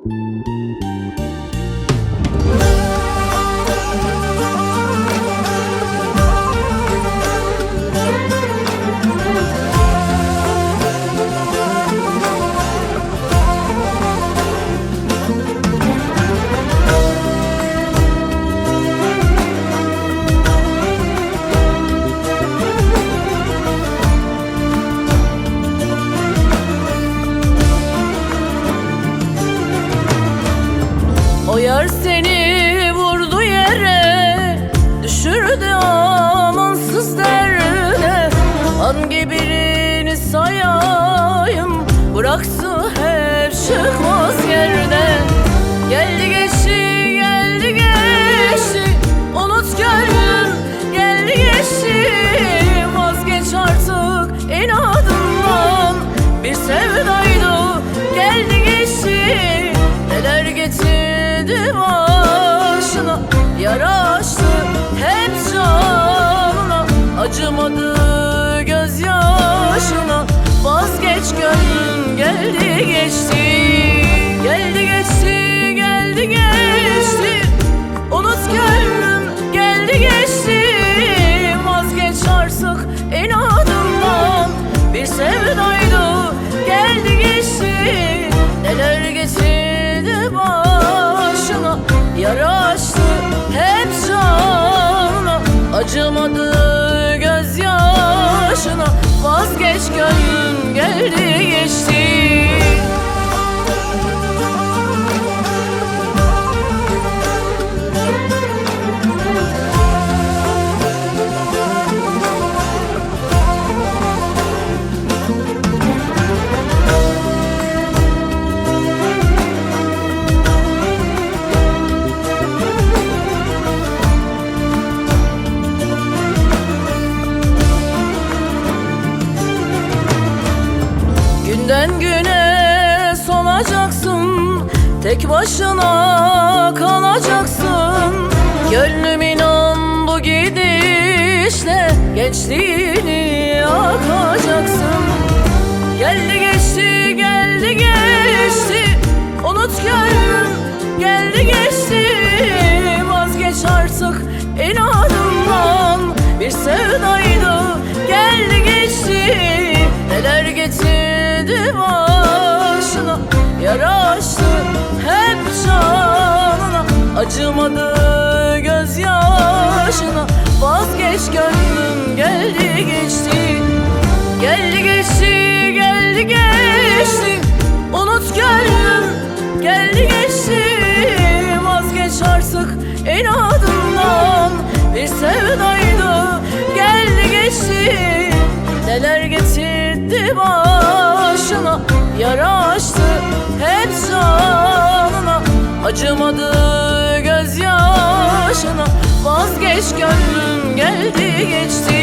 O yar seni vurdu yere, düşürdü amansız derde. Hangi birini sayayım, bıraktı hep çıkmaz yerden. Geldi geçti, geldi geçti, unut gönlüm, geldi geçti. Vazgeç artık inadından, bir sevdaydı geldi geçti. Neler getirdi başına, yara açtı hep canına. Acımadı gözyaşına, vazgeç gönlüm, geldi geçti. Geldi geçti, geldi geçti, unut gönlüm, geldi geçti. Vazgeç artık inadından, bir sevdaydı geldi geçti. Neler getirdi başına, yara açtı hep canına. Acımadı gözyaşına, vazgeç gönlüm, geldi geçti. Günden güne solacaksın, tek başına kalacaksın. Gönlüm inan bu gidişle gençliğini yakacaksın. Geldi geçti, geldi geçti, unut gönlüm, geldi geçti. Vazgeç artık inadından, bir sevdaydı geldi geçti. Neler getirdi başına, yara açtı hep canına. Acımadı gözyaşına, vazgeç gönlüm, geldi geçti. Geldi geçti, geldi geçti, unut gönlüm, geldi geçti. Vazgeç artık inadından, bir sevdaydı geldi geçti. Neler getirdi başına, yara açtı hep canına. Acımadı gözyaşına, vazgeç gönlüm, geldi geçti.